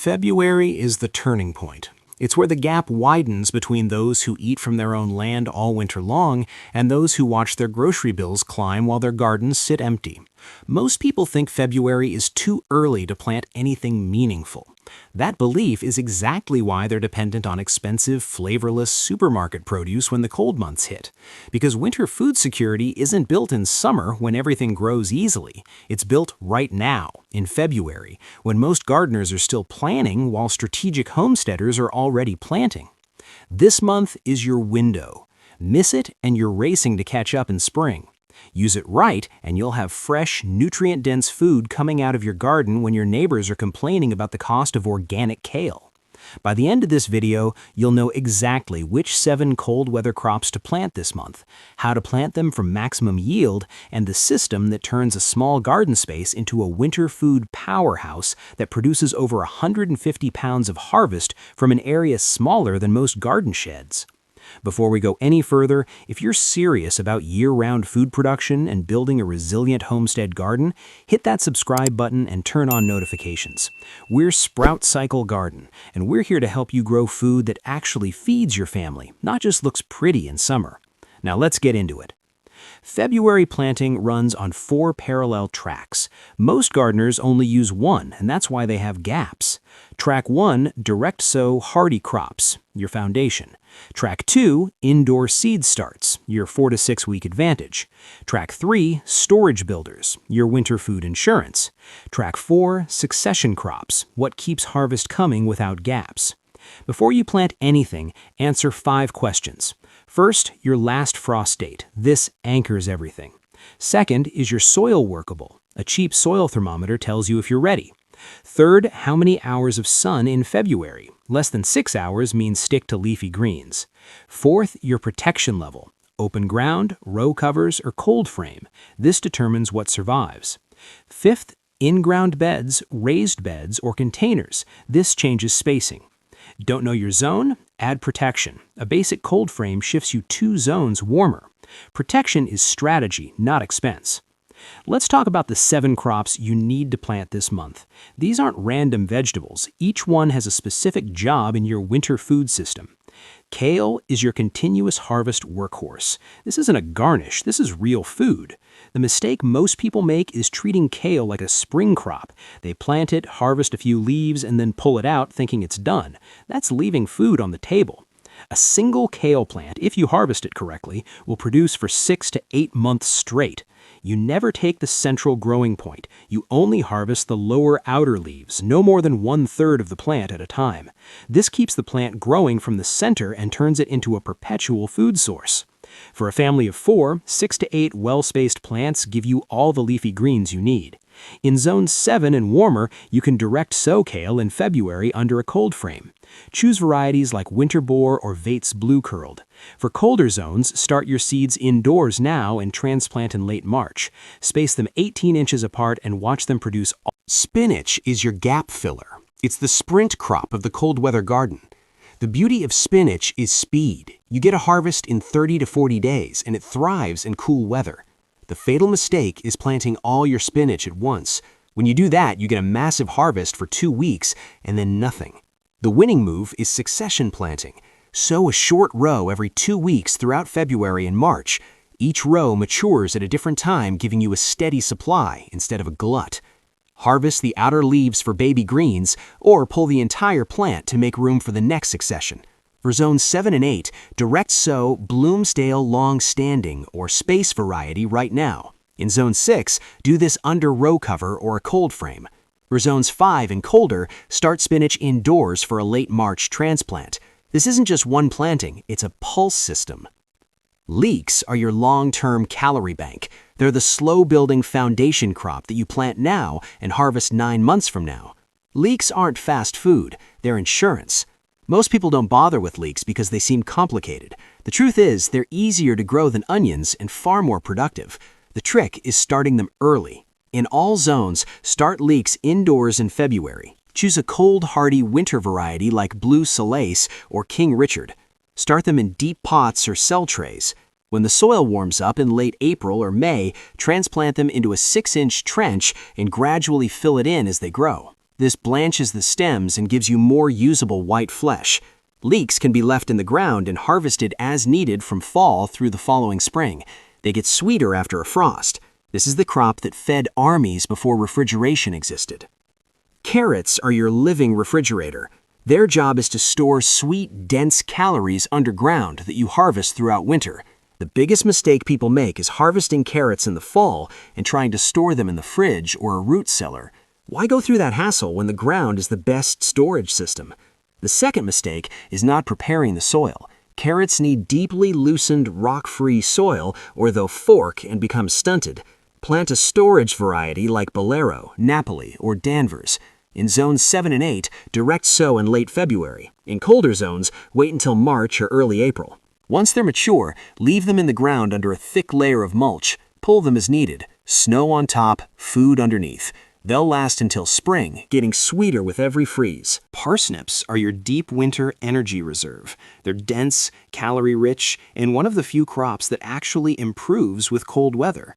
February is the turning point. It's where the gap widens between those who eat from their own land all winter long and those who watch their grocery bills climb while their gardens sit empty. Most people think February is too early to plant anything meaningful. That belief is exactly why they're dependent on expensive, flavorless supermarket produce when the cold months hit. Because winter food security isn't built in summer when everything grows easily. It's built right now, in February, when most gardeners are still planning while strategic homesteaders are already planting. This month is your window. Miss it and you're racing to catch up in spring. Use it right and you'll have fresh, nutrient-dense food coming out of your garden when your neighbors are complaining about the cost of organic kale. By the end of this video, you'll know exactly which 7 cold weather crops to plant this month, how to plant them for maximum yield, and the system that turns a small garden space into a winter food powerhouse that produces over 150 pounds of harvest from an area smaller than most garden sheds. Before we go any further, if you're serious about year-round food production and building a resilient homestead garden, hit that subscribe button and turn on notifications. We're Sproutcycle Garden, and we're here to help you grow food that actually feeds your family, not just looks pretty in summer. Now let's get into it. February planting runs on 4 parallel tracks. Most gardeners only use one, and that's why they have gaps. Track 1, direct sow hardy crops, your foundation. Track 2, indoor seed starts, your 4 to 6 week advantage. Track 3, storage builders, your winter food insurance. Track 4, succession crops, what keeps harvest coming without gaps. Before you plant anything, answer 5 questions. First, your last frost date. This anchors everything. Second, is your soil workable? A cheap soil thermometer tells you if you're ready. Third, how many hours of sun in February? Less than 6 hours means stick to leafy greens. Fourth, your protection level. Open ground, row covers, or cold frame. This determines what survives. Fifth, in-ground beds, raised beds, or containers. This changes spacing. Don't know your zone? Add protection. A basic cold frame shifts you 2 zones warmer. Protection is strategy, not expense. Let's talk about the 7 crops you need to plant this month. These aren't random vegetables. Each one has a specific job in your winter food system. Kale is your continuous harvest workhorse. This isn't a garnish, this is real food. The mistake most people make is treating kale like a spring crop. They plant it, harvest a few leaves, and then pull it out thinking it's done. That's leaving food on the table. A single kale plant, if you harvest it correctly, will produce for 6 to 8 months straight. You never take the central growing point. You only harvest the lower outer leaves, no more than 1/3 of the plant at a time. This keeps the plant growing from the center and turns it into a perpetual food source. For a family of 4, 6 to 8 well-spaced plants give you all the leafy greens you need. In Zone 7 and warmer, you can direct sow kale in February under a cold frame. Choose varieties like Winter Boar or Vate's Blue Curled. For colder zones, start your seeds indoors now and transplant in late March. Space them 18 inches apart and watch them produce. Spinach is your gap filler. It's the sprint crop of the cold weather garden. The beauty of spinach is speed. You get a harvest in 30 to 40 days, and it thrives in cool weather. The fatal mistake is planting all your spinach at once. When you do that, you get a massive harvest for 2 weeks and then nothing. The winning move is succession planting. Sow a short row every 2 weeks throughout February and March. Each row matures at a different time, giving you a steady supply instead of a glut. Harvest the outer leaves for baby greens, or pull the entire plant to make room for the next succession. For Zones 7 and 8, direct sow Bloomsdale Long Standing or Space variety right now. In Zone 6, do this under row cover or a cold frame. For Zones 5 and colder, start spinach indoors for a late March transplant. This isn't just one planting, it's a pulse system. Leeks are your long-term calorie bank. They're the slow-building foundation crop that you plant now and harvest 9 months from now. Leeks aren't fast food, they're insurance. Most people don't bother with leeks because they seem complicated. The truth is, they're easier to grow than onions and far more productive. The trick is starting them early. In all zones, start leeks indoors in February. Choose a cold, hardy winter variety like Blue Solace or King Richard. Start them in deep pots or cell trays. When the soil warms up in late April or May, transplant them into a 6-inch trench and gradually fill it in as they grow. This blanches the stems and gives you more usable white flesh. Leeks can be left in the ground and harvested as needed from fall through the following spring. They get sweeter after a frost. This is the crop that fed armies before refrigeration existed. Carrots are your living refrigerator. Their job is to store sweet, dense calories underground that you harvest throughout winter. The biggest mistake people make is harvesting carrots in the fall and trying to store them in the fridge or a root cellar. Why go through that hassle when the ground is the best storage system? The second mistake is not preparing the soil. Carrots need deeply loosened, rock-free soil or they'll fork and become stunted. Plant a storage variety like Bolero, Napoli, or Danvers. In zones 7 and 8, direct sow in late February. In colder zones, wait until March or early April. Once they're mature, leave them in the ground under a thick layer of mulch. Pull them as needed. Snow on top, food underneath. They'll last until spring, getting sweeter with every freeze. Parsnips are your deep winter energy reserve. They're dense, calorie-rich, and one of the few crops that actually improves with cold weather.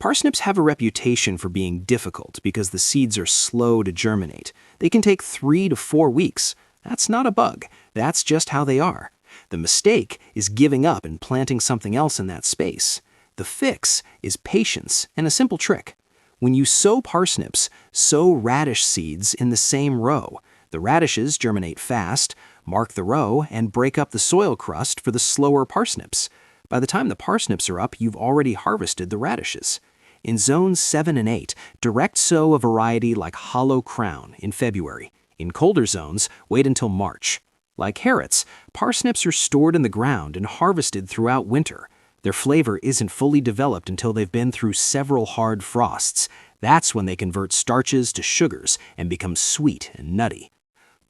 Parsnips have a reputation for being difficult because the seeds are slow to germinate. They can take 3 to 4 weeks. That's not a bug. That's just how they are. The mistake is giving up and planting something else in that space. The fix is patience and a simple trick. When you sow parsnips, sow radish seeds in the same row. The radishes germinate fast, mark the row, and break up the soil crust for the slower parsnips. By the time the parsnips are up, you've already harvested the radishes. In zones 7 and 8, direct sow a variety like Hollow Crown in February. In colder zones, wait until March. Like carrots, parsnips are stored in the ground and harvested throughout winter. Their flavor isn't fully developed until they've been through several hard frosts. That's when they convert starches to sugars and become sweet and nutty.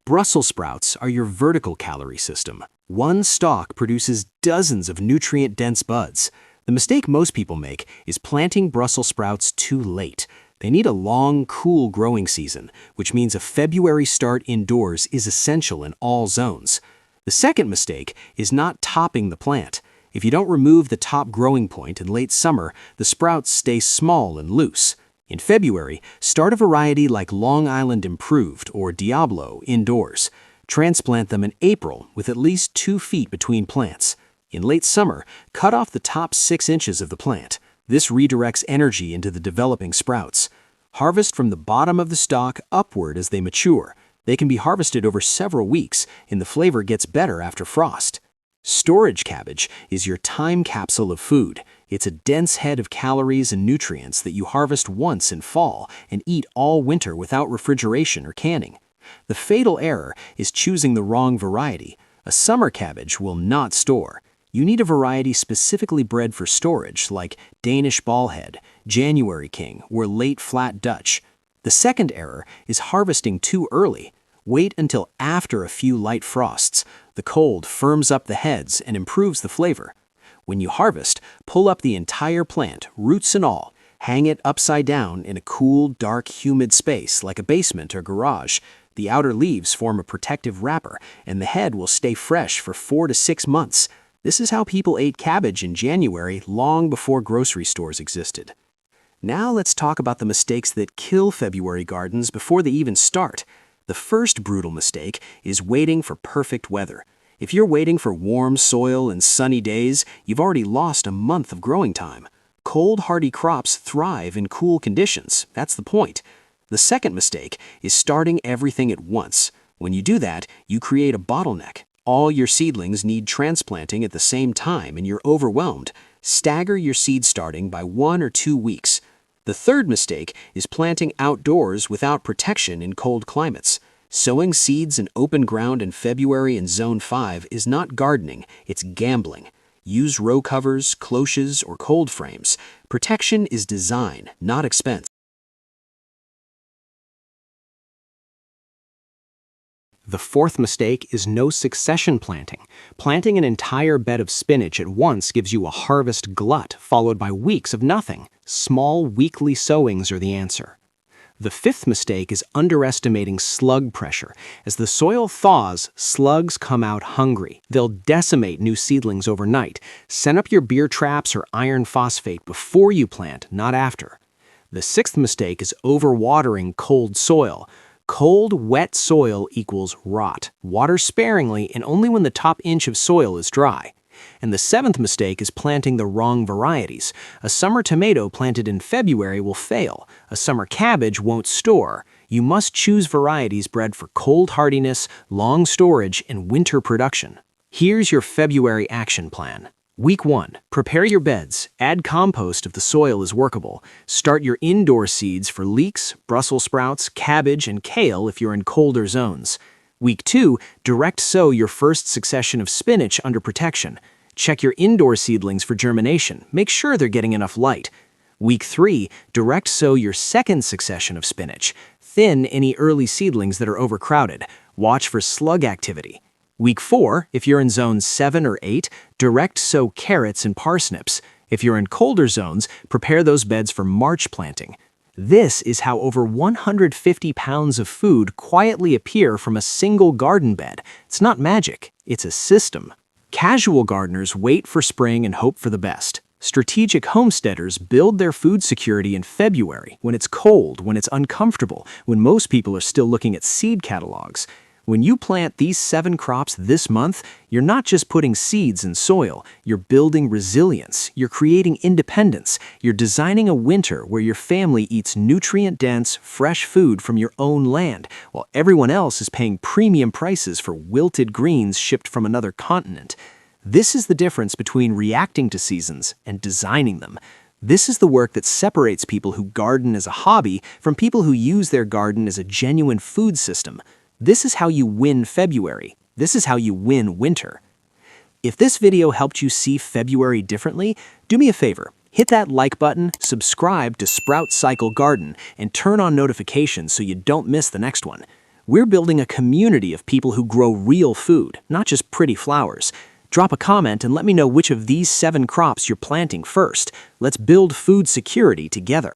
Brussels sprouts are your vertical calorie system. One stalk produces dozens of nutrient-dense buds. The mistake most people make is planting Brussels sprouts too late. They need a long, cool growing season, which means a February start indoors is essential in all zones. The second mistake is not topping the plant. If you don't remove the top growing point in late summer, the sprouts stay small and loose. In February, start a variety like Long Island Improved or Diablo indoors. Transplant them in April with at least 2 feet between plants. In late summer, cut off the top 6 inches of the plant. This redirects energy into the developing sprouts. Harvest from the bottom of the stalk upward as they mature. They can be harvested over several weeks, and the flavor gets better after frost. Storage cabbage is your time capsule of food. It's a dense head of calories and nutrients that you harvest once in fall and eat all winter without refrigeration or canning. The fatal error is choosing the wrong variety. A summer cabbage will not store. You need a variety specifically bred for storage, like Danish ballhead, January king, or late flat Dutch. The second error is harvesting too early. Wait until after a few light frosts. The cold firms up the heads and improves the flavor. When you harvest, pull up the entire plant, roots and all. Hang it upside down in a cool, dark, humid space like a basement or garage. The outer leaves form a protective wrapper, and the head will stay fresh for 4 to 6 months. This is how people ate cabbage in January long before grocery stores existed. Now let's talk about the mistakes that kill February gardens before they even start. The first brutal mistake is waiting for perfect weather. If you're waiting for warm soil and sunny days, you've already lost a month of growing time. Cold, hardy crops thrive in cool conditions. That's the point. The second mistake is starting everything at once. When you do that, you create a bottleneck. All your seedlings need transplanting at the same time and you're overwhelmed. Stagger your seed starting by 1 or 2 weeks. The third mistake is planting outdoors without protection in cold climates. Sowing seeds in open ground in February in Zone 5 is not gardening, it's gambling. Use row covers, cloches, or cold frames. Protection is design, not expense. The fourth mistake is no succession planting. Planting an entire bed of spinach at once gives you a harvest glut, followed by weeks of nothing. Small, weekly sowings are the answer. The fifth mistake is underestimating slug pressure. As the soil thaws, slugs come out hungry. They'll decimate new seedlings overnight. Set up your beer traps or iron phosphate before you plant, not after. The sixth mistake is overwatering cold soil. Cold, wet soil equals rot. Water sparingly and only when the top inch of soil is dry. And the seventh mistake is planting the wrong varieties. A summer tomato planted in February will fail. A summer cabbage won't store. You must choose varieties bred for cold hardiness, long storage, and winter production. Here's your February action plan. Week 1. Prepare your beds. Add compost if the soil is workable. Start your indoor seeds for leeks, Brussels sprouts, cabbage, and kale if you're in colder zones. Week 2. Direct sow your first succession of spinach under protection. Check your indoor seedlings for germination. Make sure they're getting enough light. Week 3. Direct sow your second succession of spinach. Thin any early seedlings that are overcrowded. Watch for slug activity. Week 4, if you're in zones 7 or 8, direct sow carrots and parsnips. If you're in colder zones, prepare those beds for March planting. This is how over 150 pounds of food quietly appear from a single garden bed. It's not magic, it's a system. Casual gardeners wait for spring and hope for the best. Strategic homesteaders build their food security in February, when it's cold, when it's uncomfortable, when most people are still looking at seed catalogs. When you plant these 7 crops this month, you're not just putting seeds in soil, you're building resilience, you're creating independence, you're designing a winter where your family eats nutrient-dense, fresh food from your own land, while everyone else is paying premium prices for wilted greens shipped from another continent. This is the difference between reacting to seasons and designing them. This is the work that separates people who garden as a hobby from people who use their garden as a genuine food system. This is how you win February. This is how you win winter. If this video helped you see February differently, do me a favor. Hit that like button, subscribe to Sproutcycle Garden, and turn on notifications so you don't miss the next one. We're building a community of people who grow real food, not just pretty flowers. Drop a comment and let me know which of these 7 crops you're planting first. Let's build food security together.